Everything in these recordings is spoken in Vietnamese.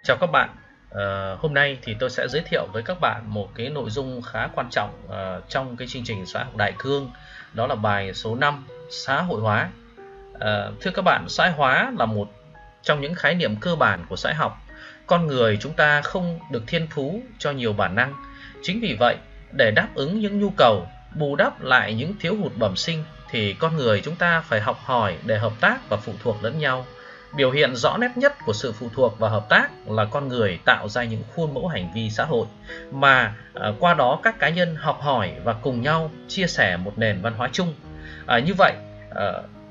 Chào các bạn. Hôm nay thì tôi sẽ giới thiệu với các bạn một cái nội dung khá quan trọng trong cái chương trình xã học đại cương, đó là bài số 5 xã hội hóa. Thưa các bạn, xã hội hóa là một trong những khái niệm cơ bản của xã hội học. Con người chúng ta không được thiên phú cho nhiều bản năng. Chính vì vậy, để đáp ứng những nhu cầu, bù đắp lại những thiếu hụt bẩm sinh thì con người chúng ta phải học hỏi để hợp tác và phụ thuộc lẫn nhau. Biểu hiện rõ nét nhất của sự phụ thuộc và hợp tác là con người tạo ra những khuôn mẫu hành vi xã hội mà qua đó các cá nhân học hỏi và cùng nhau chia sẻ một nền văn hóa chung. Như vậy,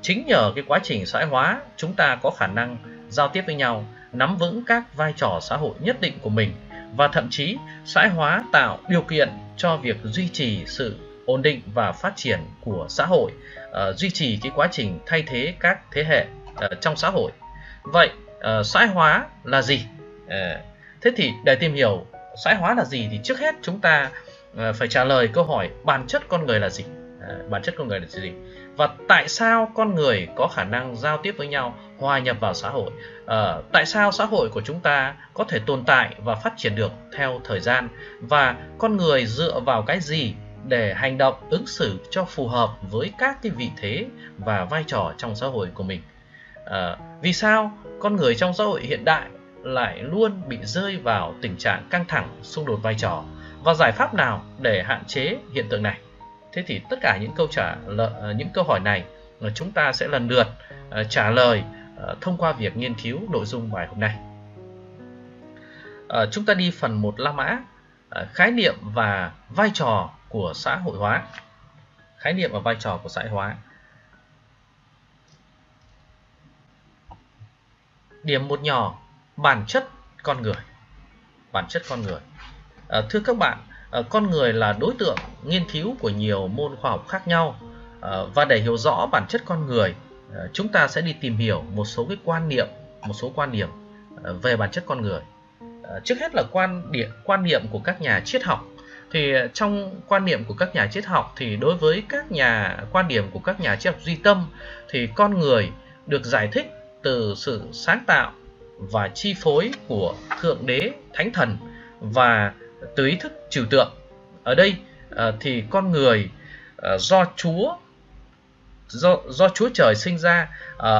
chính nhờ cái quá trình xã hội hóa, chúng ta có khả năng giao tiếp với nhau, nắm vững các vai trò xã hội nhất định của mình, và thậm chí xã hội hóa tạo điều kiện cho việc duy trì sự ổn định và phát triển của xã hội, duy trì cái quá trình thay thế các thế hệ trong xã hội. Vậy xã hội hóa là gì? Thế thì để tìm hiểu xã hội hóa là gì thì trước hết chúng ta phải trả lời câu hỏi bản chất con người là gì? Bản chất con người là gì? Và tại sao con người có khả năng giao tiếp với nhau, hòa nhập vào xã hội? Tại sao xã hội của chúng ta có thể tồn tại và phát triển được theo thời gian? Và con người dựa vào cái gì để hành động ứng xử cho phù hợp với các cái vị thế và vai trò trong xã hội của mình? Vì sao con người trong xã hội hiện đại lại luôn bị rơi vào tình trạng căng thẳng, xung đột vai trò, và giải pháp nào để hạn chế hiện tượng này? Thế thì tất cả những câu hỏi này chúng ta sẽ lần lượt trả lời thông qua việc nghiên cứu nội dung bài hôm nay. Chúng ta đi phần 1 La Mã, khái niệm và vai trò của xã hội hóa. Khái niệm và vai trò của xã hội hóa. Điểm 1 nhỏ, bản chất con người. Bản chất con người. Thưa các bạn, con người là đối tượng nghiên cứu của nhiều môn khoa học khác nhau, và để hiểu rõ bản chất con người, chúng ta sẽ đi tìm hiểu một số quan niệm về bản chất con người. Trước hết là quan niệm của các nhà triết học. Thì trong quan niệm của các nhà triết học thì đối với quan điểm của các nhà triết học duy tâm thì con người được giải thích từ sự sáng tạo và chi phối của Thượng Đế, Thánh Thần và từ ý thức trừu tượng. Ở đây thì con người do Chúa Trời sinh ra.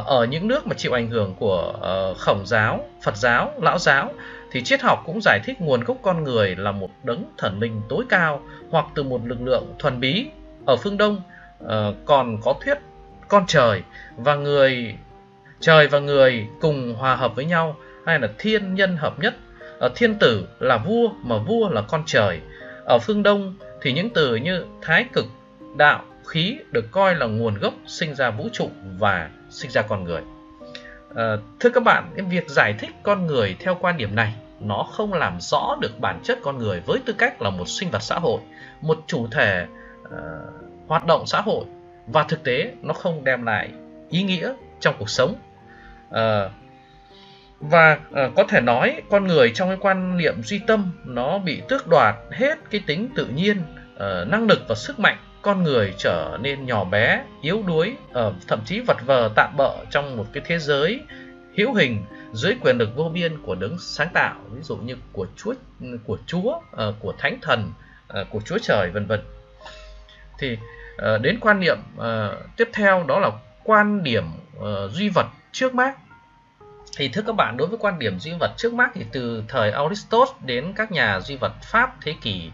Ở những nước mà chịu ảnh hưởng của Khổng giáo, Phật giáo, Lão giáo thì triết học cũng giải thích nguồn gốc con người là một đấng thần linh tối cao hoặc từ một lực lượng thuần bí. Ở phương Đông còn có thuyết con trời và người cùng hòa hợp với nhau, hay là thiên nhân hợp nhất. Thiên tử là vua mà vua là con trời. Ở phương Đông thì những từ như thái cực, đạo, khí được coi là nguồn gốc sinh ra vũ trụ và sinh ra con người. Thưa các bạn, việc giải thích con người theo quan điểm này nó không làm rõ được bản chất con người với tư cách là một sinh vật xã hội, một chủ thể hoạt động xã hội, và thực tế nó không đem lại ý nghĩa trong cuộc sống. Có thể nói con người trong cái quan niệm duy tâm nó bị tước đoạt hết cái tính tự nhiên, năng lực và sức mạnh. Con người trở nên nhỏ bé, yếu đuối, thậm chí vật vờ tạm bợ trong một cái thế giới hữu hình dưới quyền lực vô biên của đấng sáng tạo, ví dụ như của Chúa, của Thánh Thần, của Chúa Trời, vân vân. Thì đến quan niệm tiếp theo, đó là quan điểm duy vật trước Mác. Thì thưa các bạn, đối với quan điểm duy vật trước Mác thì từ thời Aristotle đến các nhà duy vật Pháp thế kỷ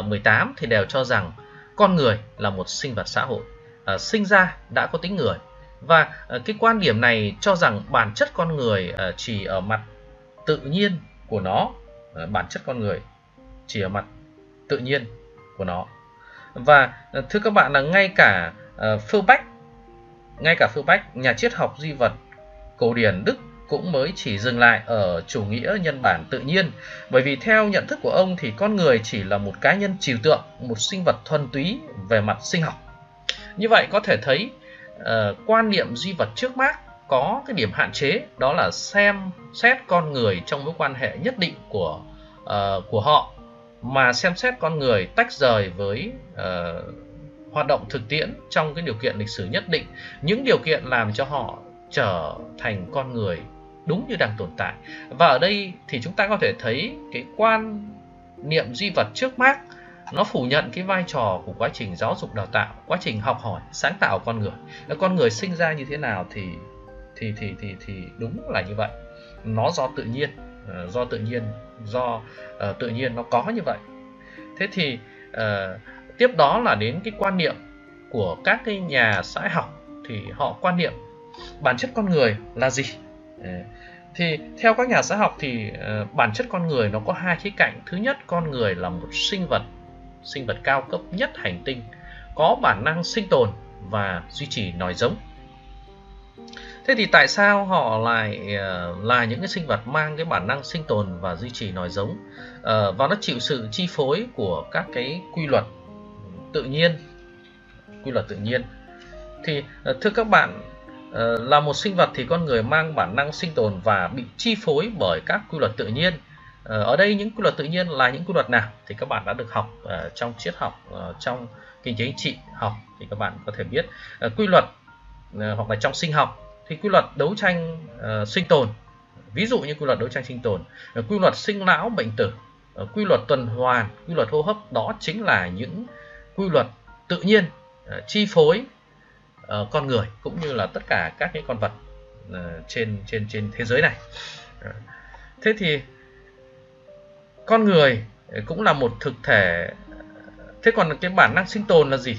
18 thì đều cho rằng con người là một sinh vật xã hội, sinh ra đã có tính người. Và cái quan điểm này cho rằng bản chất con người chỉ ở mặt tự nhiên của nó, bản chất con người chỉ ở mặt tự nhiên của nó. Và thưa các bạn, là ngay cả Feuerbach, nhà triết học duy vật cổ điển Đức, cũng mới chỉ dừng lại ở chủ nghĩa nhân bản tự nhiên, bởi vì theo nhận thức của ông thì con người chỉ là một cá nhân trừu tượng, một sinh vật thuần túy về mặt sinh học. Như vậy có thể thấy quan niệm duy vật trước Mác có cái điểm hạn chế, đó là xem xét con người trong mối quan hệ nhất định của họ, mà xem xét con người tách rời với hoạt động thực tiễn trong cái điều kiện lịch sử nhất định, những điều kiện làm cho họ trở thành con người đúng như đang tồn tại. Và ở đây thì chúng ta có thể thấy cái quan niệm duy vật trước Marx nó phủ nhận cái vai trò của quá trình giáo dục đào tạo, quá trình học hỏi, sáng tạo con người. Con người sinh ra như thế nào thì đúng là như vậy. Nó do tự nhiên, tự nhiên nó có như vậy. Thế thì tiếp đó là đến cái quan niệm của các cái nhà xã hội học, thì họ quan niệm bản chất con người là gì? Thì theo các nhà xã hội học thì bản chất con người nó có hai khía cạnh. Thứ nhất, con người là một sinh vật cao cấp nhất hành tinh, có bản năng sinh tồn và duy trì nòi giống. Thế thì tại sao họ lại là những cái sinh vật mang cái bản năng sinh tồn và duy trì nòi giống, và nó chịu sự chi phối của các cái quy luật tự nhiên? Thì thưa các bạn, là một sinh vật thì con người mang bản năng sinh tồn và bị chi phối bởi các quy luật tự nhiên. Ở đây những quy luật tự nhiên là những quy luật nào thì các bạn đã được học trong triết học, trong kinh tế chính trị học thì các bạn có thể biết. Quy luật hoặc là trong sinh học thì quy luật đấu tranh sinh tồn, ví dụ như quy luật đấu tranh sinh tồn, quy luật sinh lão bệnh tử, quy luật tuần hoàn, quy luật hô hấp, đó chính là những quy luật tự nhiên chi phối con người cũng như là tất cả các cái con vật trên thế giới này. Thế thì con người cũng là một thực thể. Thế còn cái bản năng sinh tồn là gì?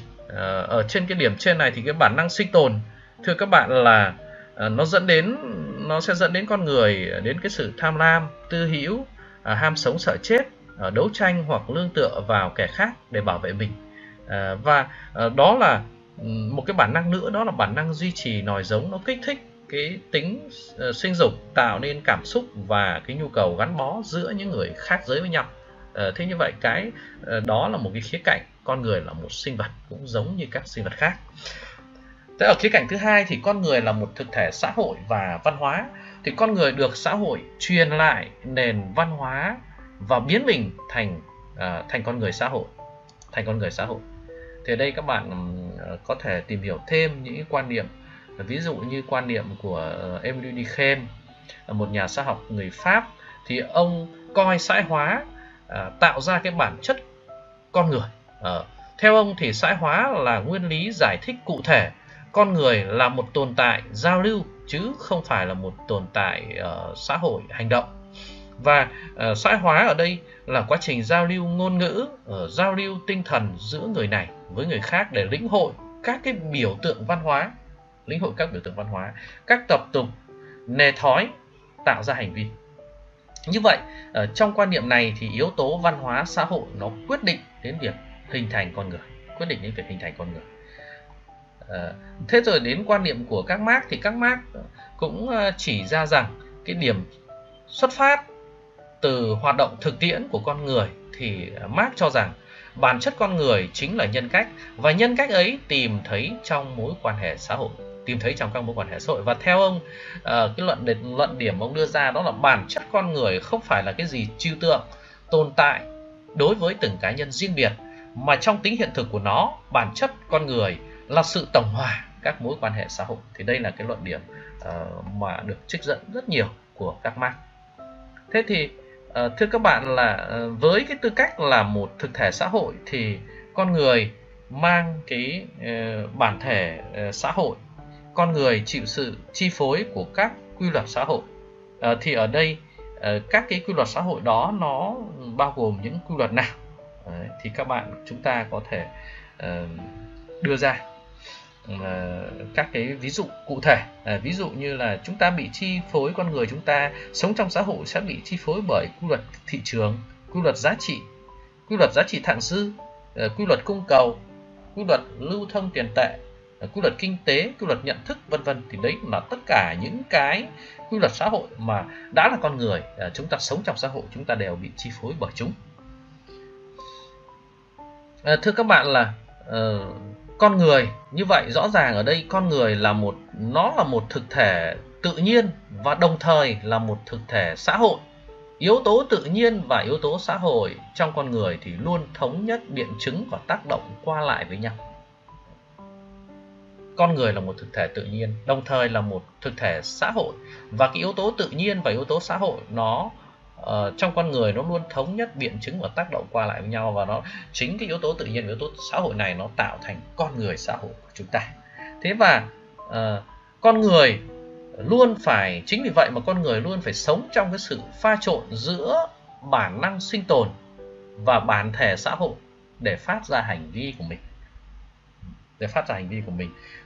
Ở trên cái điểm trên này thì cái bản năng sinh tồn, thưa các bạn, là nó sẽ dẫn đến con người đến cái sự tham lam, tư hữu, ham sống sợ chết, đấu tranh hoặc nương tựa vào kẻ khác để bảo vệ mình. Và đó là một cái bản năng nữa, đó là bản năng duy trì nòi giống. Nó kích thích cái tính sinh dục, tạo nên cảm xúc và cái nhu cầu gắn bó giữa những người khác giới với nhau. Thế như vậy cái đó là một cái khía cạnh con người là một sinh vật cũng giống như các sinh vật khác. Thế ở khía cạnh thứ hai thì con người là một thực thể xã hội và văn hóa. Thì con người được xã hội truyền lại nền văn hóa và biến mình thành con người xã hội. Thì ở đây các bạn có thể tìm hiểu thêm những quan niệm, ví dụ như quan niệm của Emile Durkheim, một nhà xã học người Pháp. Thì ông coi xã hội hóa tạo ra cái bản chất con người. Theo ông thì xã hội hóa là nguyên lý giải thích cụ thể con người là một tồn tại giao lưu chứ không phải là một tồn tại xã hội hành động. Và xã hội hóa ở đây là quá trình giao lưu ngôn ngữ, giao lưu tinh thần giữa người này với người khác để lĩnh hội các cái biểu tượng văn hóa, các tập tục, nề thói tạo ra hành vi. Như vậy, trong quan niệm này thì yếu tố văn hóa xã hội nó quyết định đến việc hình thành con người. Thế rồi đến quan niệm của các Marx thì các Marx cũng chỉ ra rằng cái điểm xuất phát từ hoạt động thực tiễn của con người, thì Marx cho rằng bản chất con người chính là nhân cách, và nhân cách ấy tìm thấy trong các mối quan hệ xã hội. Và theo ông, cái luận điểm ông đưa ra đó là bản chất con người không phải là cái gì trừu tượng tồn tại đối với từng cá nhân riêng biệt, mà trong tính hiện thực của nó, bản chất con người là sự tổng hòa các mối quan hệ xã hội. Thì đây là cái luận điểm mà được trích dẫn rất nhiều của các Marx. Thế thì thưa các bạn, là với cái tư cách là một thực thể xã hội thì con người mang cái bản thể xã hội, con người chịu sự chi phối của các quy luật xã hội. Thì ở đây các cái quy luật xã hội đó nó bao gồm những quy luật nào? Thì chúng ta có thể đưa ra các cái ví dụ cụ thể. Ví dụ như là chúng ta bị chi phối, con người chúng ta sống trong xã hội sẽ bị chi phối bởi quy luật thị trường, quy luật giá trị thặng dư, quy luật cung cầu, quy luật lưu thông tiền tệ, quy luật kinh tế, quy luật nhận thức, vân vân. Thì đấy là tất cả những cái quy luật xã hội mà đã là con người, chúng ta sống trong xã hội, chúng ta đều bị chi phối bởi chúng. Thưa các bạn, là con người như vậy, rõ ràng ở đây con người là một thực thể tự nhiên và đồng thời là một thực thể xã hội. Yếu tố tự nhiên và yếu tố xã hội trong con người thì luôn thống nhất, biện chứng và tác động qua lại với nhau. con người là một thực thể tự nhiên, đồng thời là một thực thể xã hội, và cái yếu tố tự nhiên và yếu tố xã hội nó trong con người nó luôn thống nhất, biện chứng và tác động qua lại với nhau, và nó chính cái yếu tố tự nhiên và yếu tố xã hội này nó tạo thành con người xã hội của chúng ta. Thế và con người luôn phải, chính vì vậy mà con người luôn phải sống trong cái sự pha trộn giữa bản năng sinh tồn và bản thể xã hội để phát ra hành vi của mình.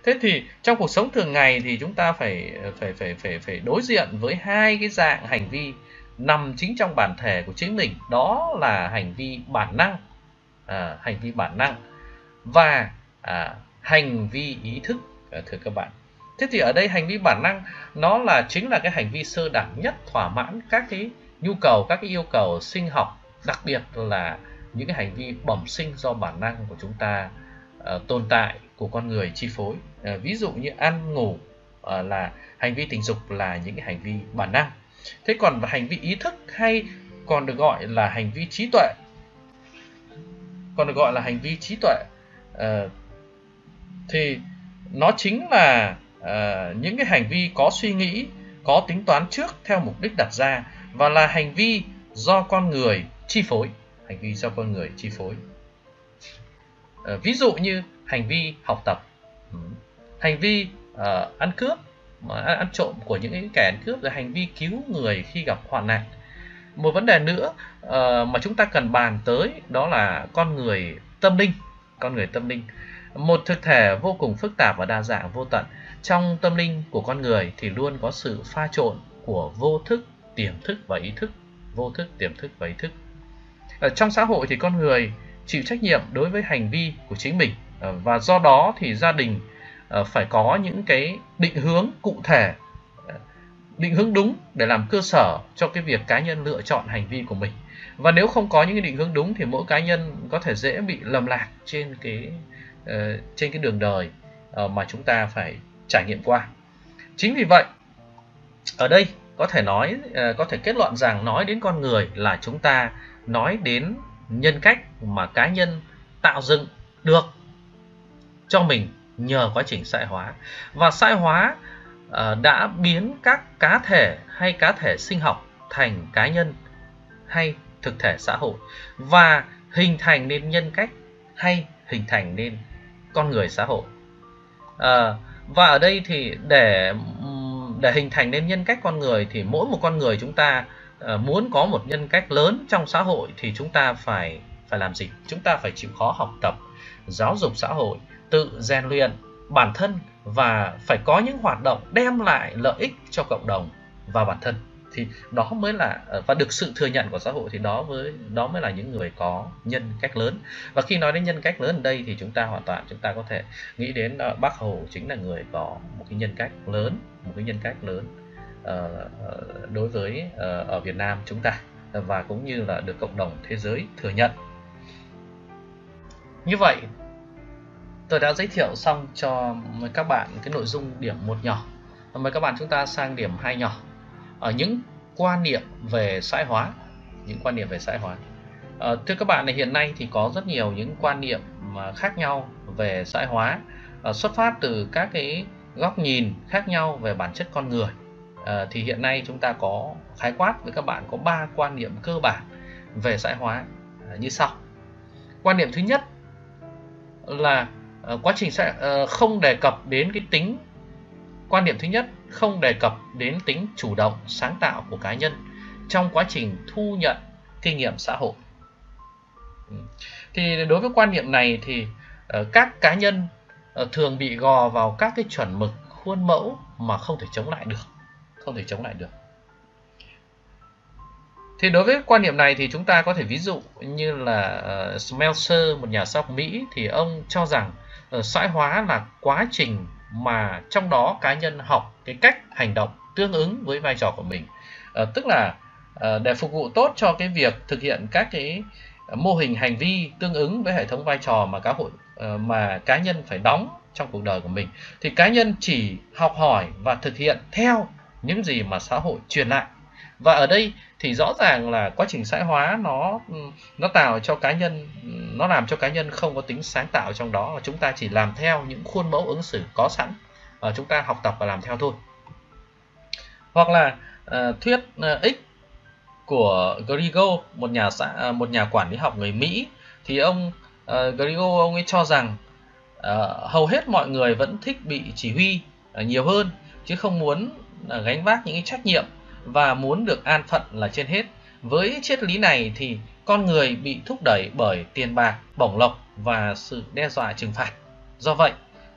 Thế thì trong cuộc sống thường ngày thì chúng ta phải đối diện với hai cái dạng hành vi nằm chính trong bản thể của chính mình, đó là hành vi bản năng, và hành vi ý thức, thưa các bạn. Thế thì ở đây hành vi bản năng nó chính là cái hành vi sơ đẳng nhất, thỏa mãn các cái nhu cầu, các cái yêu cầu sinh học, đặc biệt là những cái hành vi bẩm sinh do bản năng của chúng ta tồn tại, của con người chi phối. Ví dụ như ăn ngủ là hành vi tình dục, là những cái hành vi bản năng. Thế còn hành vi ý thức, hay còn được gọi là hành vi trí tuệ, thì nó chính là những cái hành vi có suy nghĩ, có tính toán trước theo mục đích đặt ra, và là hành vi do con người chi phối. Ví dụ như hành vi học tập, hành vi ăn cướp, ăn trộm của những kẻ ăn cướp, rồi hành vi cứu người khi gặp hoạn nạn. Một vấn đề nữa mà chúng ta cần bàn tới đó là con người tâm linh. Một thực thể vô cùng phức tạp và đa dạng vô tận. Trong tâm linh của con người thì luôn có sự pha trộn của vô thức, tiềm thức và ý thức. Trong xã hội thì con người chịu trách nhiệm đối với hành vi của chính mình, và do đó thì gia đình phải có những cái định hướng cụ thể, định hướng đúng để làm cơ sở cho cái việc cá nhân lựa chọn hành vi của mình. Và nếu không có những cái định hướng đúng thì mỗi cá nhân có thể dễ bị lầm lạc trên cái đường đời mà chúng ta phải trải nghiệm qua. Chính vì vậy, ở đây có thể kết luận rằng nói đến con người là chúng ta nói đến nhân cách mà cá nhân tạo dựng được cho mình nhờ quá trình xã hội hóa. Và xã hội hóa đã biến các cá thể hay cá thể sinh học thành cá nhân hay thực thể xã hội, và hình thành nên nhân cách hay hình thành nên con người xã hội. Và ở đây thì để hình thành nên nhân cách con người thì mỗi một con người chúng ta muốn có một nhân cách lớn trong xã hội thì chúng ta phải làm gì? Chúng ta phải chịu khó học tập, giáo dục xã hội, tự rèn luyện bản thân, và phải có những hoạt động đem lại lợi ích cho cộng đồng và bản thân. Thì đó mới là, và được sự thừa nhận của xã hội, thì đó mới là những người có nhân cách lớn. Và khi nói đến nhân cách lớn ở đây thì chúng ta có thể nghĩ đến Bác Hồ chính là người có một cái nhân cách lớn, đối với ở Việt Nam chúng ta, và cũng như là được cộng đồng thế giới thừa nhận. Như vậy, tôi đã giới thiệu xong cho các bạn cái nội dung điểm 1 nhỏ. Mời các bạn chúng ta sang điểm 2 nhỏ. Ở những quan niệm về xã hội hóa. Thưa các bạn, hiện nay thì có rất nhiều những quan niệm khác nhau về xã hội hóa, xuất phát từ các cái góc nhìn khác nhau về bản chất con người. Thì hiện nay chúng ta có khái quát với các bạn có 3 quan niệm cơ bản về xã hội hóa như sau. Quan niệm thứ nhất là quá trình không đề cập đến cái tính. Quan điểm thứ nhất không đề cập đến tính chủ động, sáng tạo của cá nhân trong quá trình thu nhận kinh nghiệm xã hội. Thì đối với quan niệm này thì các cá nhân thường bị gò vào các cái chuẩn mực, khuôn mẫu mà không thể chống lại được. Thì đối với quan niệm này thì chúng ta có thể ví dụ như là Smeltzer, một nhà xã học Mỹ, thì ông cho rằng xã hội hóa là quá trình mà trong đó cá nhân học cái cách hành động tương ứng với vai trò của mình. Tức là để phục vụ tốt cho cái việc thực hiện các cái mô hình hành vi tương ứng với hệ thống vai trò mà cá nhân phải đóng trong cuộc đời của mình, thì cá nhân chỉ học hỏi và thực hiện theo những gì mà xã hội truyền lại. Và ở đây thì rõ ràng là quá trình xã hội hóa nó tạo cho cá nhân, nó làm cho cá nhân không có tính sáng tạo trong đó, chúng ta chỉ làm theo những khuôn mẫu ứng xử có sẵn, chúng ta học tập và làm theo thôi. Hoặc là thuyết X của Grigo, một nhà quản lý học người Mỹ, thì ông Grigo ông ấy cho rằng hầu hết mọi người vẫn thích bị chỉ huy nhiều hơn, chứ không muốn gánh vác những cái trách nhiệm và muốn được an phận là trên hết. Với triết lý này thì con người bị thúc đẩy bởi tiền bạc, bổng lộc và sự đe dọa trừng phạt. Do vậy,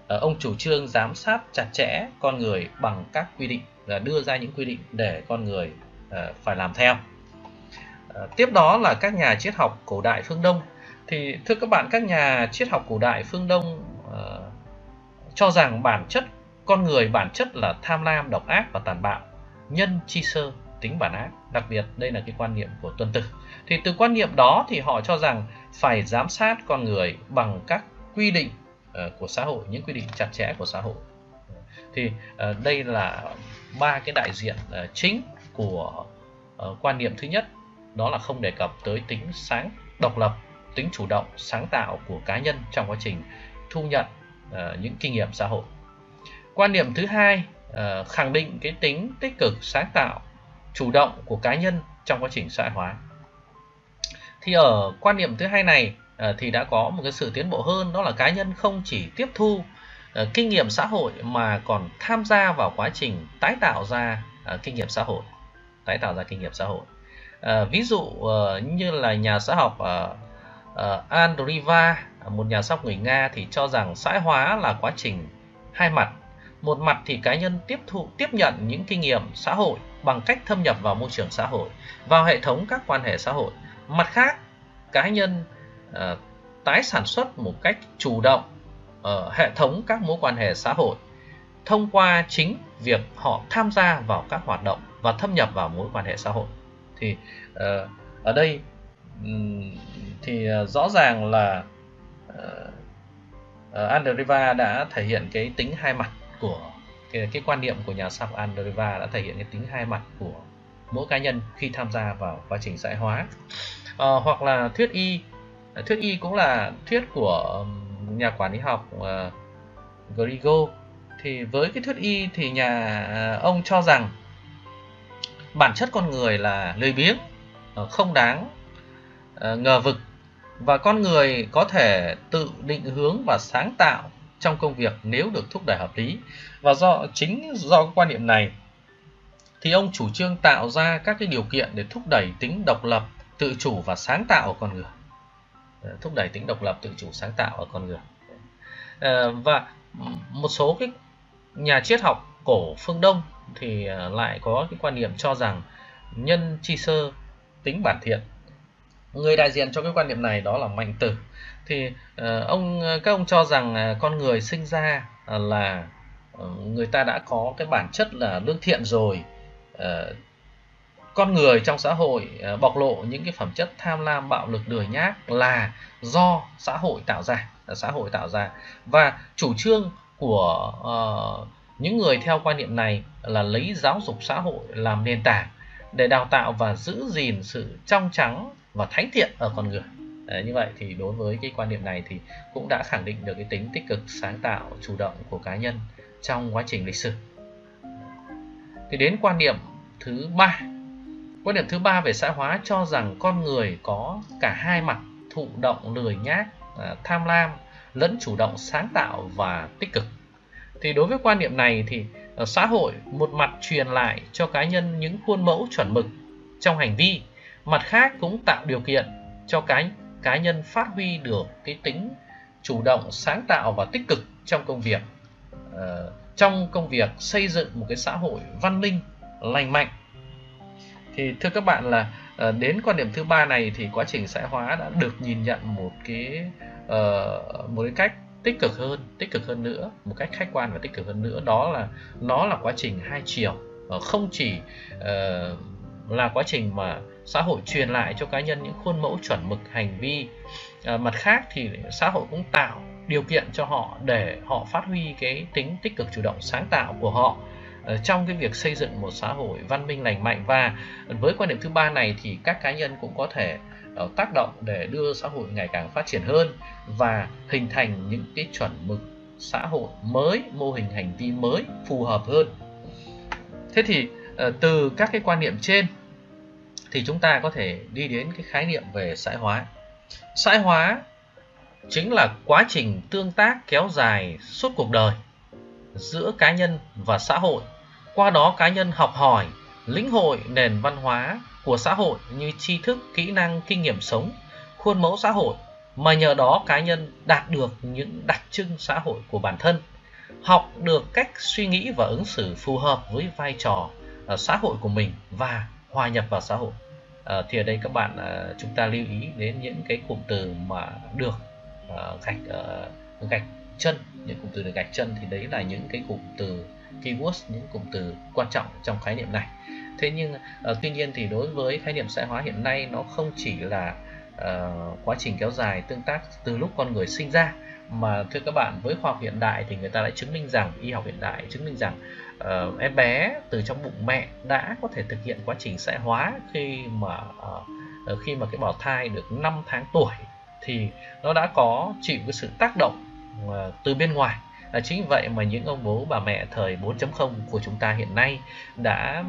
ông chủ trương giám sát chặt chẽ con người bằng các quy định, đưa ra những quy định để con người phải làm theo. Tiếp đó là các nhà triết học cổ đại phương Đông. Thì thưa các bạn, các nhà triết học cổ đại phương Đông cho rằng con người bản chất là tham lam, độc ác và tàn bạo, nhân chi sơ, tính bản ác. Đặc biệt đây là cái quan niệm của Tuân Tử. Thì từ quan niệm đó thì họ cho rằng phải giám sát con người bằng các quy định của xã hội, những quy định chặt chẽ của xã hội. Thì đây là ba cái đại diện chính của quan niệm thứ nhất, đó là không đề cập tới tính độc lập, tính chủ động, sáng tạo của cá nhân trong quá trình thu nhận những kinh nghiệm xã hội. Quan niệm thứ hai khẳng định cái tính tích cực, sáng tạo, chủ động của cá nhân trong quá trình xã hội hóa. Thì ở quan niệm thứ hai này thì đã có một cái sự tiến bộ hơn, đó là cá nhân không chỉ tiếp thu kinh nghiệm xã hội mà còn tham gia vào quá trình tái tạo ra kinh nghiệm xã hội. Ví dụ như là nhà xã học Andriva, một nhà xã học người Nga, thì cho rằng xã hội hóa là quá trình hai mặt. Một mặt thì cá nhân tiếp nhận những kinh nghiệm xã hội bằng cách thâm nhập vào môi trường xã hội, vào hệ thống các quan hệ xã hội. Mặt khác, cá nhân tái sản xuất một cách chủ động hệ thống các mối quan hệ xã hội thông qua chính việc họ tham gia vào các hoạt động và thâm nhập vào mối quan hệ xã hội. Thì ở đây thì rõ ràng là Andriva đã thể hiện cái tính hai mặt của cái quan niệm của nhà xã học Andriva, đã thể hiện cái tính hai mặt của mỗi cá nhân khi tham gia vào quá trình xã hội hóa. Hoặc là thuyết Y cũng là thuyết của nhà quản lý học Grigo. Thì với cái thuyết Y thì ông cho rằng bản chất con người là lười biếng, không đáng ngờ vực, và con người có thể tự định hướng và sáng tạo trong công việc nếu được thúc đẩy hợp lý. Và do cái quan niệm này thì ông chủ trương tạo ra các cái điều kiện để thúc đẩy tính độc lập, tự chủ và sáng tạo ở con người. Và một số cái nhà triết học cổ phương Đông thì lại có cái quan niệm cho rằng nhân chi sơ, tính bản thiện. Người đại diện cho cái quan niệm này đó là Mạnh Tử. Thì các ông cho rằng con người sinh ra là người ta đã có cái bản chất là lương thiện rồi. Con người trong xã hội bộc lộ những cái phẩm chất tham lam, bạo lực, lười nhác là do xã hội tạo ra. Và chủ trương của những người theo quan niệm này là lấy giáo dục xã hội làm nền tảng để đào tạo và giữ gìn sự trong trắng và thánh thiện ở con người. Như vậy thì đối với cái quan điểm này thì cũng đã khẳng định được cái tính tích cực, sáng tạo, chủ động của cá nhân trong quá trình lịch sử. Thì đến quan điểm thứ ba về xã hội hóa cho rằng con người có cả hai mặt, thụ động, lười nhác, tham lam, lẫn chủ động, sáng tạo và tích cực. Thì đối với quan niệm này thì xã hội một mặt truyền lại cho cá nhân những khuôn mẫu chuẩn mực trong hành vi, mặt khác cũng tạo điều kiện cho cá nhân phát huy được cái tính chủ động, sáng tạo và tích cực trong công việc xây dựng một cái xã hội văn minh, lành mạnh. Thì thưa các bạn là đến quan điểm thứ ba này thì quá trình xã hội hóa đã được nhìn nhận một cái cách tích cực hơn nữa, một cách khách quan và tích cực hơn nữa, đó là nó là quá trình hai chiều, không chỉ là quá trình mà xã hội truyền lại cho cá nhân những khuôn mẫu chuẩn mực hành vi, mặt khác thì xã hội cũng tạo điều kiện cho họ để họ phát huy cái tính tích cực, chủ động, sáng tạo của họ trong cái việc xây dựng một xã hội văn minh lành mạnh. Và với quan điểm thứ ba này thì các cá nhân cũng có thể tác động để đưa xã hội ngày càng phát triển hơn và hình thành những cái chuẩn mực xã hội mới, mô hình hành vi mới phù hợp hơn. Thế thì từ các cái quan niệm trên thì chúng ta có thể đi đến cái khái niệm về xã hội hóa. Xã hội hóa chính là quá trình tương tác kéo dài suốt cuộc đời giữa cá nhân và xã hội. Qua đó cá nhân học hỏi, lĩnh hội nền văn hóa của xã hội như tri thức, kỹ năng, kinh nghiệm sống, khuôn mẫu xã hội, mà nhờ đó cá nhân đạt được những đặc trưng xã hội của bản thân, học được cách suy nghĩ và ứng xử phù hợp với vai trò xã hội của mình và hòa nhập vào xã hội. Thì ở đây các bạn chúng ta lưu ý đến những cái cụm từ mà được gạch chân, những cụm từ được gạch chân thì đấy là những cái cụm từ keywords, những cụm từ quan trọng trong khái niệm này. Thế nhưng tuy nhiên thì đối với khái niệm xã hội hóa hiện nay, nó không chỉ là quá trình kéo dài tương tác từ lúc con người sinh ra, mà thưa các bạn, với khoa học hiện đại thì người ta đã chứng minh rằng, y học hiện đại chứng minh rằng em bé từ trong bụng mẹ đã có thể thực hiện quá trình xã hội hóa khi mà cái bào thai được 5 tháng tuổi thì nó đã có chịu cái sự tác động từ bên ngoài. Chính vậy mà những ông bố bà mẹ thời 4.0 của chúng ta hiện nay đã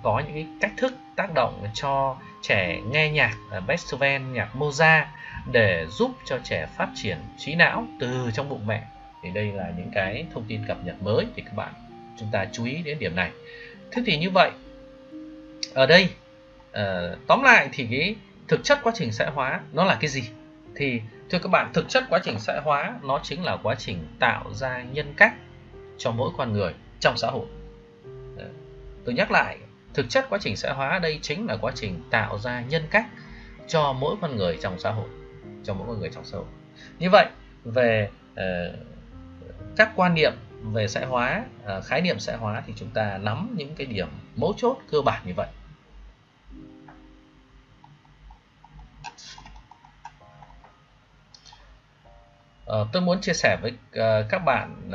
có những cái cách thức tác động cho trẻ nghe nhạc Beethoven, nhạc Mozart để giúp cho trẻ phát triển trí não từ trong bụng mẹ. Thì đây là những cái thông tin cập nhật mới thì các bạn chúng ta chú ý đến điểm này. Thế thì như vậy ở đây tóm lại thì cái thực chất quá trình xã hội hóa nó là cái gì? Thì thưa các bạn, thực chất quá trình xã hội hóa nó chính là quá trình tạo ra nhân cách cho mỗi con người trong xã hội. Tôi nhắc lại, thực chất quá trình xã hội hóa ở đây chính là quá trình tạo ra nhân cách cho mỗi con người trong xã hội, Như vậy về các quan niệm về xã hội hóa, khái niệm xã hội hóa thì chúng ta nắm những cái điểm mấu chốt cơ bản như vậy. Tôi muốn chia sẻ với các bạn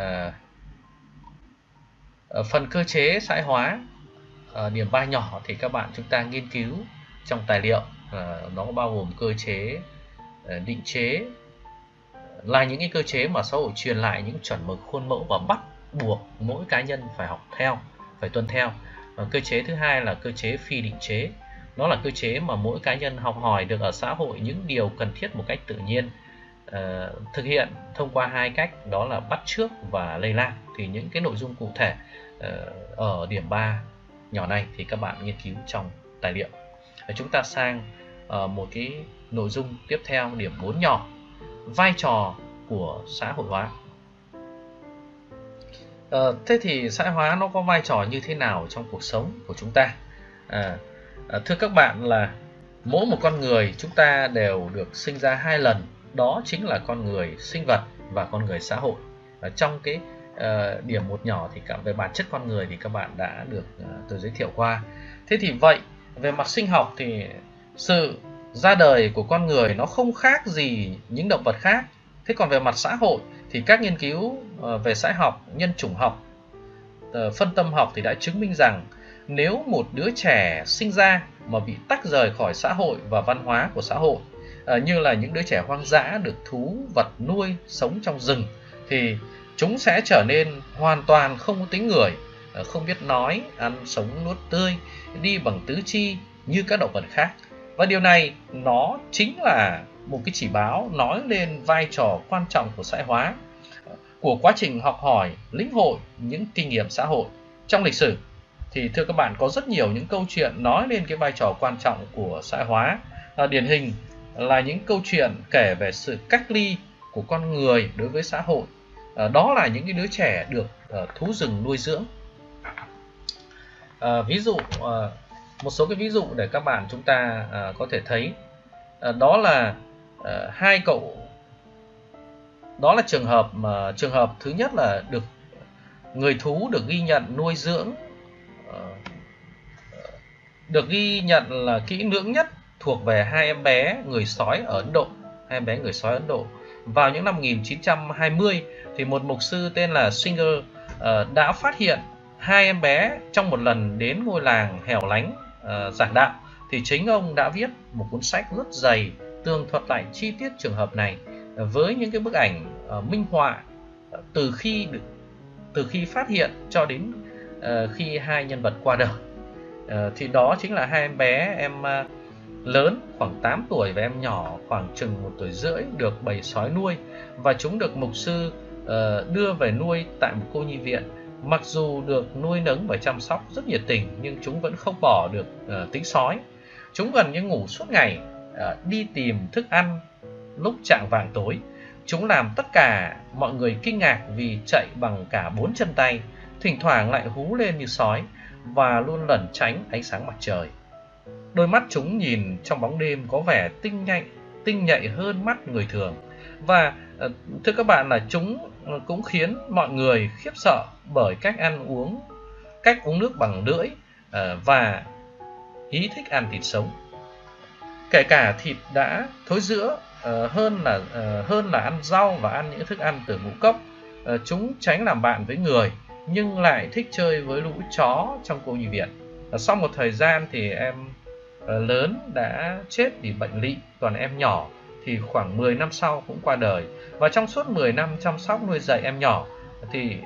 phần cơ chế xã hội hóa. Điểm 3 nhỏ thì các bạn chúng ta nghiên cứu trong tài liệu. Nó bao gồm cơ chế định chế, là những cái cơ chế mà xã hội truyền lại những chuẩn mực khuôn mẫu và bắt buộc mỗi cá nhân phải học theo, phải tuân theo. Cơ chế thứ hai là cơ chế phi định chế. Nó là cơ chế mà mỗi cá nhân học hỏi được ở xã hội những điều cần thiết một cách tự nhiên, thực hiện thông qua hai cách, đó là bắt chước và lây lan. Thì những cái nội dung cụ thể ở điểm 3 nhỏ này thì các bạn nghiên cứu trong tài liệu. Chúng ta sang một cái nội dung tiếp theo, điểm 4 nhỏ, vai trò của xã hội hóa. Thế thì xã hội hóa nó có vai trò như thế nào trong cuộc sống của chúng ta? Thưa các bạn, là mỗi một con người chúng ta đều được sinh ra 2 lần, đó chính là con người sinh vật và con người xã hội. Trong cái điểm 1 nhỏ thì về bản chất con người thì các bạn đã được tôi giới thiệu qua. Thế thì vậy về mặt sinh học thì sự ra đời của con người nó không khác gì những động vật khác. Thế còn về mặt xã hội thì các nghiên cứu về xã học, nhân chủng học, phân tâm học thì đã chứng minh rằng nếu một đứa trẻ sinh ra mà bị tách rời khỏi xã hội và văn hóa của xã hội, như là những đứa trẻ hoang dã được thú vật nuôi sống trong rừng, thì chúng sẽ trở nên hoàn toàn không có tính người, không biết nói, ăn sống nuốt tươi, đi bằng tứ chi như các động vật khác. Và điều này nó chính là một cái chỉ báo nói lên vai trò quan trọng của xã hội hóa, của quá trình học hỏi, lĩnh hội những kinh nghiệm xã hội. Trong lịch sử thì thưa các bạn, có rất nhiều những câu chuyện nói lên cái vai trò quan trọng của xã hội hóa. Điển hình là những câu chuyện kể về sự cách ly của con người đối với xã hội. Đó là những cái đứa trẻ được thú rừng nuôi dưỡng. Ví dụ một số cái ví dụ để các bạn chúng ta có thể thấy, đó là trường hợp thứ nhất là người thú được ghi nhận nuôi dưỡng, được ghi nhận là kỹ lưỡng nhất thuộc về hai em bé người sói ở Ấn Độ. Vào những năm 1920 thì một mục sư tên là Singer đã phát hiện hai em bé trong một lần đến ngôi làng hẻo lánh giảng đạo, thì chính ông đã viết một cuốn sách rất dày tường thuật lại chi tiết trường hợp này với những cái bức ảnh minh họa từ khi phát hiện cho đến khi hai nhân vật qua đời. Thì đó chính là hai em bé, em lớn khoảng 8 tuổi và em nhỏ khoảng chừng 1 tuổi rưỡi được bầy sói nuôi, và chúng được mục sư đưa về nuôi tại một cô nhi viện. Mặc dù được nuôi nấng và chăm sóc rất nhiệt tình, nhưng chúng vẫn không bỏ được tính sói. Chúng gần như ngủ suốt ngày, đi tìm thức ăn lúc chạng vạng tối. Chúng làm tất cả mọi người kinh ngạc vì chạy bằng cả 4 chân tay, thỉnh thoảng lại hú lên như sói và luôn lẩn tránh ánh sáng mặt trời. Đôi mắt chúng nhìn trong bóng đêm có vẻ tinh nhạy hơn mắt người thường. Và thưa các bạn, là chúng cũng khiến mọi người khiếp sợ bởi cách uống nước bằng lưỡi và ý thích ăn thịt sống, kể cả thịt đã thối rữa, hơn là ăn rau và ăn những thức ăn từ ngũ cốc. Chúng tránh làm bạn với người nhưng lại thích chơi với lũ chó trong cô nhi viện. Sau một thời gian thì em lớn đã chết vì bệnh lị, còn em nhỏ thì khoảng 10 năm sau cũng qua đời. Và trong suốt 10 năm chăm sóc nuôi dạy em nhỏ thì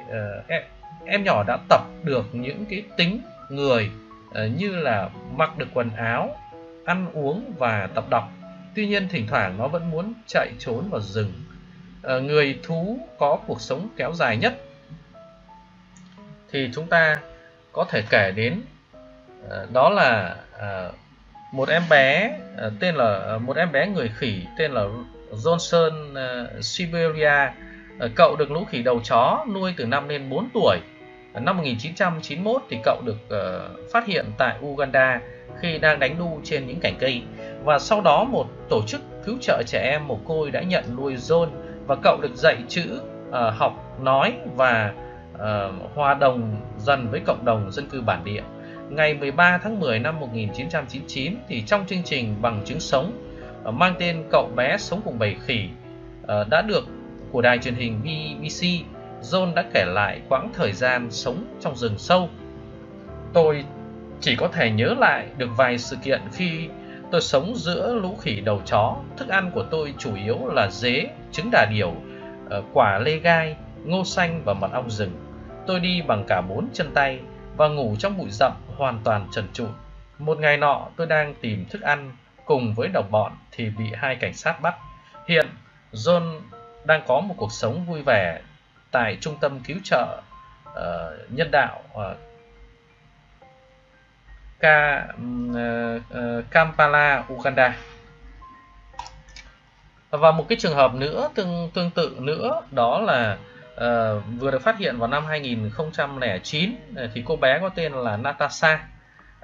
em nhỏ đã tập được những cái tính người như là mặc được quần áo, ăn uống và tập đọc. Tuy nhiên thỉnh thoảng nó vẫn muốn chạy trốn vào rừng. Người thú có cuộc sống kéo dài nhất thì chúng ta có thể kể đến đó là một em bé người khỉ tên là Johnson Siberia. Cậu được lũ khỉ đầu chó nuôi từ năm lên 4 tuổi. Năm 1991 thì cậu được phát hiện tại Uganda khi đang đánh đu trên những cành cây. Và sau đó một tổ chức cứu trợ trẻ em mồ côi đã nhận nuôi John, và cậu được dạy chữ, học, nói và hòa đồng dần với cộng đồng dân cư bản địa. Ngày 13 tháng 10 năm 1999 thì trong chương trình Bằng chứng sống mang tên Cậu bé sống cùng bầy khỉ đã được của đài truyền hình BBC, John đã kể lại quãng thời gian sống trong rừng sâu. Tôi chỉ có thể nhớ lại được vài sự kiện khi tôi sống giữa lũ khỉ đầu chó. Thức ăn của tôi chủ yếu là dế, trứng đà điểu, quả lê gai, ngô xanh và mật ong rừng. Tôi đi bằng cả 4 chân tay và ngủ trong bụi rậm hoàn toàn trần trụi. Một ngày nọ tôi đang tìm thức ăn cùng với đồng bọn thì bị hai cảnh sát bắt. Hiện John đang có một cuộc sống vui vẻ tại trung tâm cứu trợ nhân đạo Kampala, Uganda. Và một cái trường hợp nữa tương tự nữa, đó là vừa được phát hiện vào năm 2009 thì cô bé có tên là Natasha.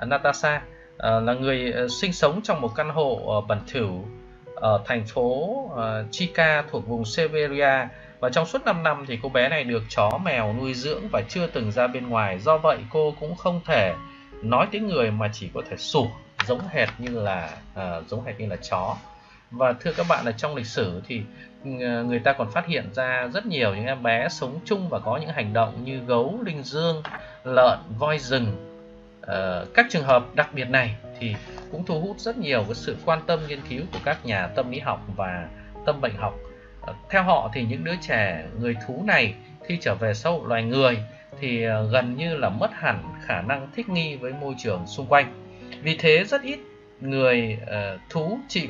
Natasha là người sinh sống trong một căn hộ bẩn thỉu ở thành phố Chika thuộc vùng Siberia. Và trong suốt 5 năm thì cô bé này được chó mèo nuôi dưỡng và chưa từng ra bên ngoài. Do vậy cô cũng không thể nói tiếng người mà chỉ có thể sủa giống hệt như là chó. Và thưa các bạn, là trong lịch sử thì người ta còn phát hiện ra rất nhiều những em bé sống chung và có những hành động như gấu, linh dương, lợn, voi rừng. Các trường hợp đặc biệt này thì cũng thu hút rất nhiều cái sự quan tâm nghiên cứu của các nhà tâm lý học và tâm bệnh học. Theo họ thì những đứa trẻ người thú này khi trở về xã hội loài người thì gần như là mất hẳn khả năng thích nghi với môi trường xung quanh. Vì thế rất ít người thú chịu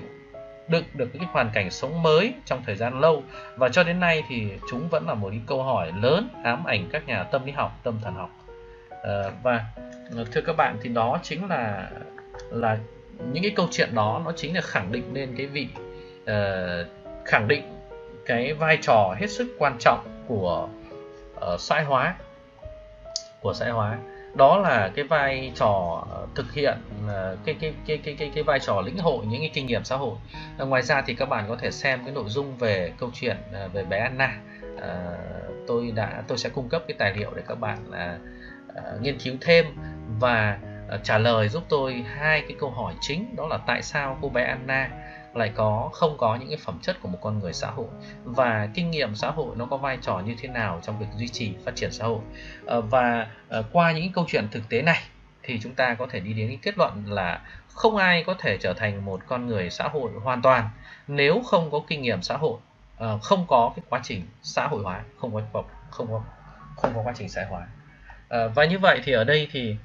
đựng được những hoàn cảnh sống mới trong thời gian lâu, và cho đến nay thì chúng vẫn là một cái câu hỏi lớn ám ảnh các nhà tâm lý học, tâm thần học. Và thưa các bạn, thì đó chính là những cái câu chuyện đó, nó chính là khẳng định lên cái khẳng định cái vai trò hết sức quan trọng của xã hội hóa. Đó là cái vai trò thực hiện cái vai trò lĩnh hội những cái kinh nghiệm xã hội. Ngoài ra thì các bạn có thể xem cái nội dung về câu chuyện về bé Anna. Tôi sẽ cung cấp cái tài liệu để các bạn nghiên cứu thêm và trả lời giúp tôi hai cái câu hỏi chính, đó là tại sao cô bé Anna lại không có những cái phẩm chất của một con người xã hội, và kinh nghiệm xã hội nó có vai trò như thế nào trong việc duy trì phát triển xã hội. Qua những câu chuyện thực tế này thì chúng ta có thể đi đến cái kết luận là không ai có thể trở thành một con người xã hội hoàn toàn nếu không có kinh nghiệm xã hội, không có cái quá trình xã hội hóa, không có quá trình xã hội hóa. Và như vậy thì ở đây thì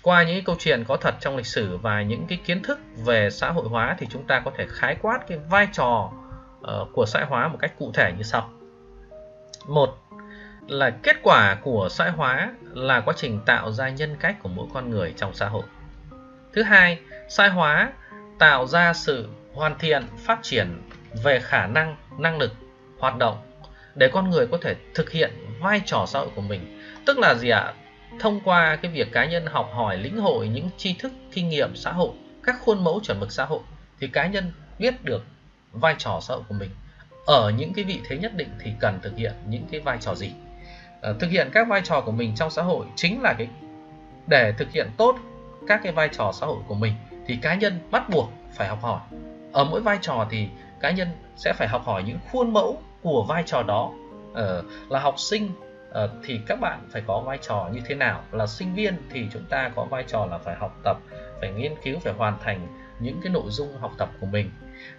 qua những câu chuyện có thật trong lịch sử và những cái kiến thức về xã hội hóa thì chúng ta có thể khái quát cái vai trò của xã hội hóa một cách cụ thể như sau. Một là kết quả của xã hội hóa là quá trình tạo ra nhân cách của mỗi con người trong xã hội. Thứ hai, xã hội hóa tạo ra sự hoàn thiện, phát triển về khả năng, năng lực, hoạt động để con người có thể thực hiện vai trò xã hội của mình. Tức là gì ạ? Thông qua cái việc cá nhân học hỏi, lĩnh hội những tri thức, kinh nghiệm xã hội, các khuôn mẫu chuẩn mực xã hội thì cá nhân biết được vai trò xã hội của mình. Ở những cái vị thế nhất định thì cần thực hiện những cái vai trò gì? Thực hiện các vai trò của mình trong xã hội chính là để thực hiện tốt các cái vai trò xã hội của mình thì cá nhân bắt buộc phải học hỏi. Ở mỗi vai trò thì cá nhân sẽ phải học hỏi những khuôn mẫu của vai trò đó. Là học sinh thì các bạn phải có vai trò như thế nào, là sinh viên thì chúng ta có vai trò là phải học tập, phải nghiên cứu, phải hoàn thành những cái nội dung học tập của mình.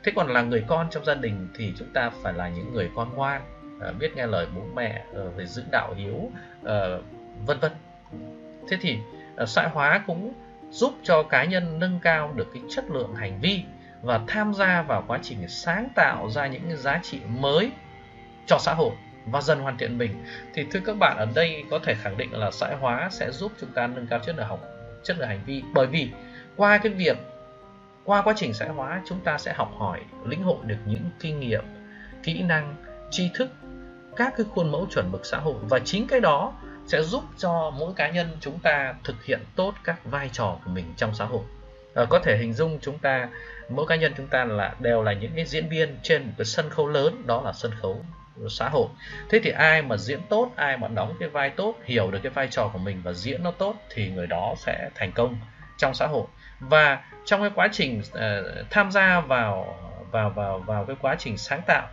Thế còn là người con trong gia đình thì chúng ta phải là những người con ngoan, biết nghe lời bố mẹ, phải giữ đạo hiếu, vân vân. Thế thì xã hội hóa cũng giúp cho cá nhân nâng cao được cái chất lượng hành vi và tham gia vào quá trình sáng tạo ra những cái giá trị mới cho xã hội và dần hoàn thiện mình. Thì thưa các bạn, ở đây có thể khẳng định là xã hội hóa sẽ giúp chúng ta nâng cao chất lượng hành vi, bởi vì qua quá trình xã hội hóa chúng ta sẽ học hỏi, lĩnh hội được những kinh nghiệm, kỹ năng, tri thức, các cái khuôn mẫu chuẩn mực xã hội, và chính cái đó sẽ giúp cho mỗi cá nhân chúng ta thực hiện tốt các vai trò của mình trong xã hội. Có thể hình dung mỗi cá nhân chúng ta đều là những cái diễn viên trên một cái sân khấu lớn, đó là sân khấu xã hội. Thế thì ai mà diễn tốt, ai mà đóng cái vai tốt, hiểu được cái vai trò của mình và diễn nó tốt thì người đó sẽ thành công trong xã hội. Và trong cái quá trình tham gia vào cái quá trình sáng tạo,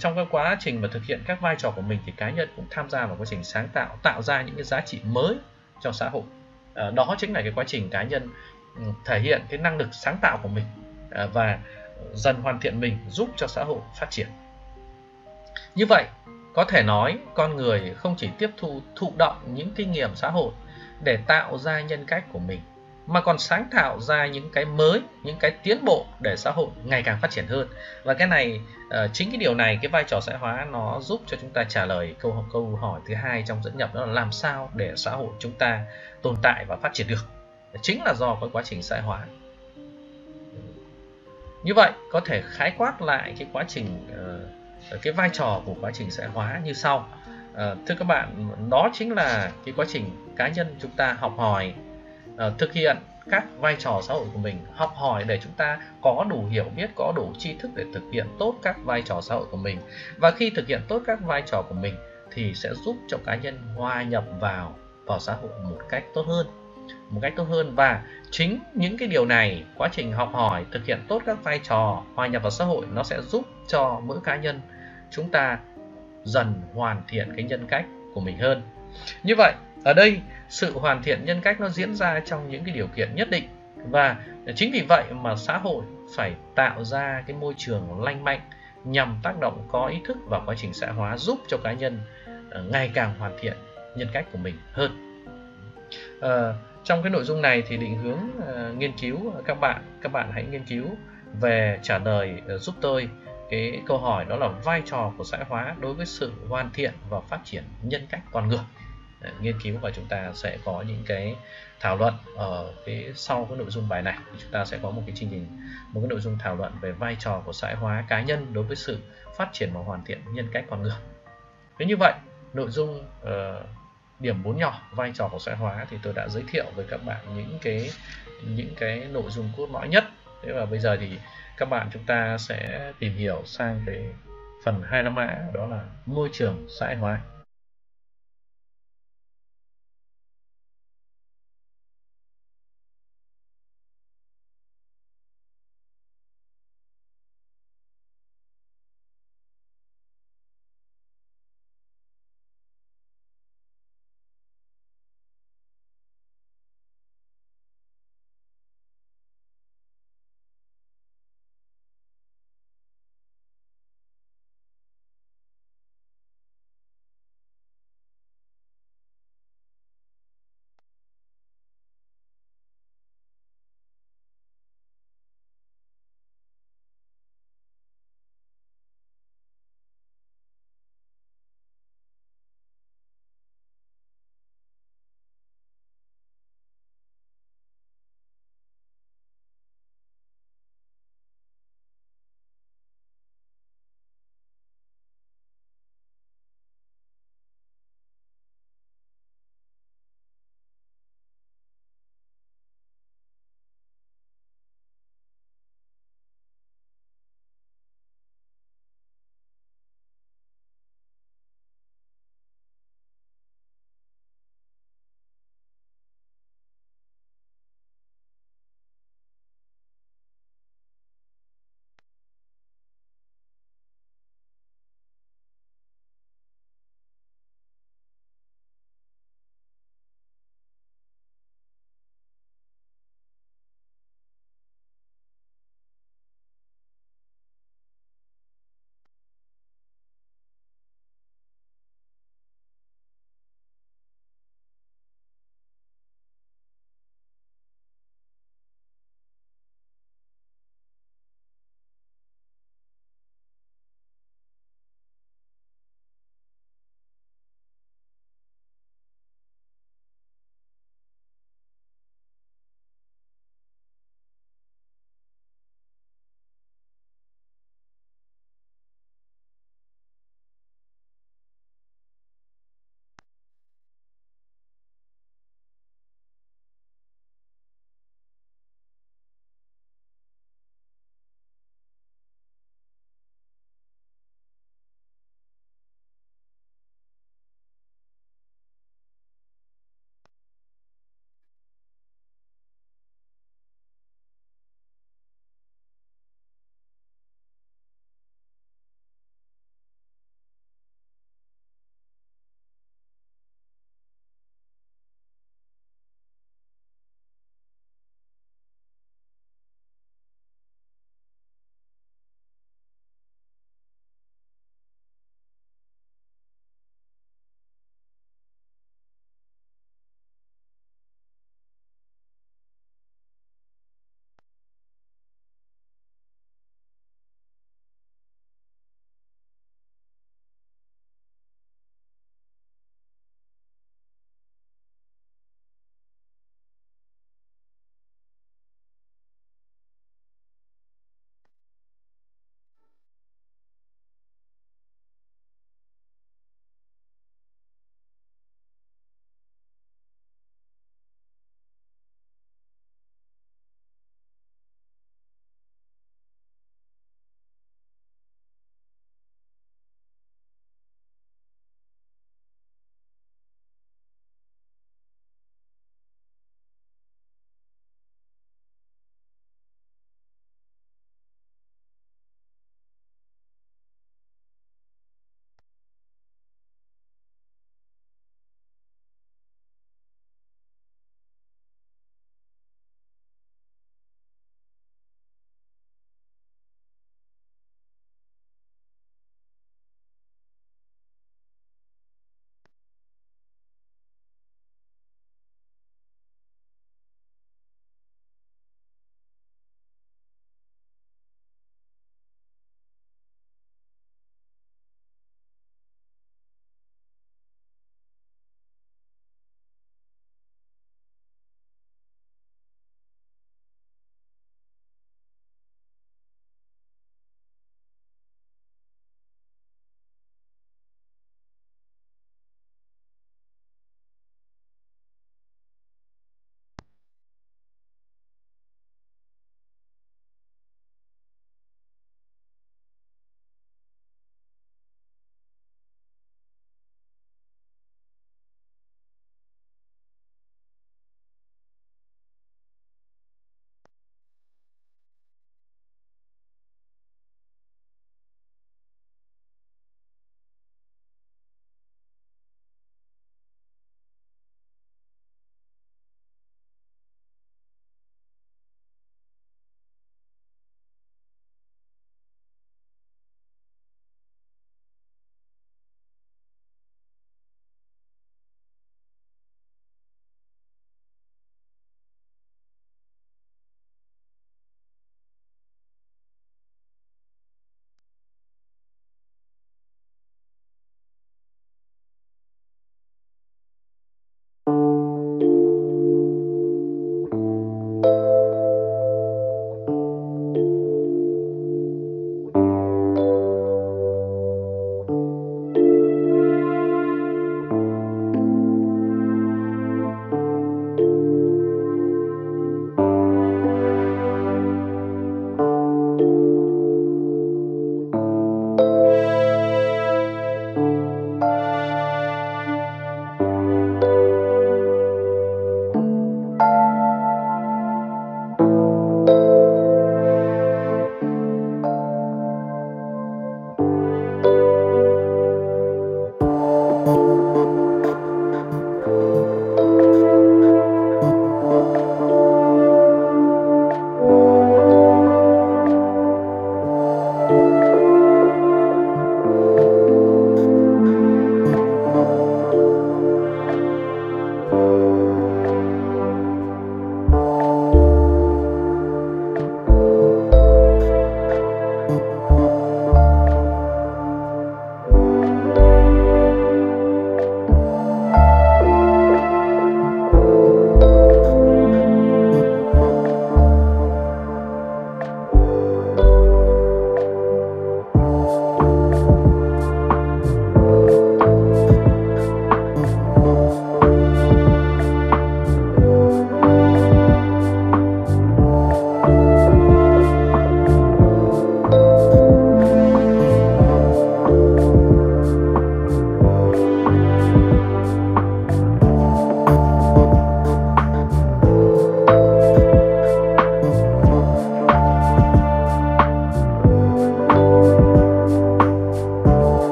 trong cái quá trình mà thực hiện các vai trò của mình thì cá nhân cũng tham gia vào quá trình sáng tạo, tạo ra những cái giá trị mới cho xã hội. Đó chính là cái quá trình cá nhân thể hiện cái năng lực sáng tạo của mình và dần hoàn thiện mình, giúp cho xã hội phát triển. Như vậy, có thể nói con người không chỉ tiếp thu thụ động những kinh nghiệm xã hội để tạo ra nhân cách của mình, mà còn sáng tạo ra những cái mới, những cái tiến bộ để xã hội ngày càng phát triển hơn. Và cái này, chính cái điều này, cái vai trò xã hội hóa nó giúp cho chúng ta trả lời câu hỏi thứ hai trong dẫn nhập, đó là làm sao để xã hội chúng ta tồn tại và phát triển được. Chính là do cái quá trình xã hội hóa. Như vậy, có thể khái quát lại cái quá trình, cái vai trò của quá trình xã hội hóa như sau. Thưa các bạn, đó chính là cái quá trình cá nhân chúng ta học hỏi, thực hiện các vai trò xã hội của mình, học hỏi để chúng ta có đủ hiểu biết, có đủ tri thức để thực hiện tốt các vai trò xã hội của mình. Và khi thực hiện tốt các vai trò của mình thì sẽ giúp cho cá nhân hòa nhập vào xã hội một cách tốt hơn. Và chính những cái điều này, quá trình học hỏi, thực hiện tốt các vai trò, hòa nhập vào xã hội, nó sẽ giúp cho mỗi cá nhân chúng ta dần hoàn thiện cái nhân cách của mình hơn. Như vậy, ở đây sự hoàn thiện nhân cách nó diễn ra trong những cái điều kiện nhất định, và chính vì vậy mà xã hội phải tạo ra cái môi trường lành mạnh nhằm tác động có ý thức vào quá trình xã hội hóa, giúp cho cá nhân ngày càng hoàn thiện nhân cách của mình hơn. Trong cái nội dung này thì định hướng nghiên cứu các bạn hãy nghiên cứu về trả lời giúp tôi cái câu hỏi, đó là vai trò của xã hội hóa đối với sự hoàn thiện và phát triển nhân cách con người. Nghiên cứu và chúng ta sẽ có những cái thảo luận ở sau cái nội dung bài này, thì chúng ta sẽ có một cái nội dung thảo luận về vai trò của xã hội hóa cá nhân đối với sự phát triển và hoàn thiện nhân cách con người. Thế như vậy, nội dung điểm 4 nhỏ vai trò của xã hội hóa thì tôi đã giới thiệu với các bạn những cái nội dung cốt lõi nhất. Thế và bây giờ thì các bạn chúng ta sẽ tìm hiểu sang cái phần 2 đó là môi trường xã hội hóa.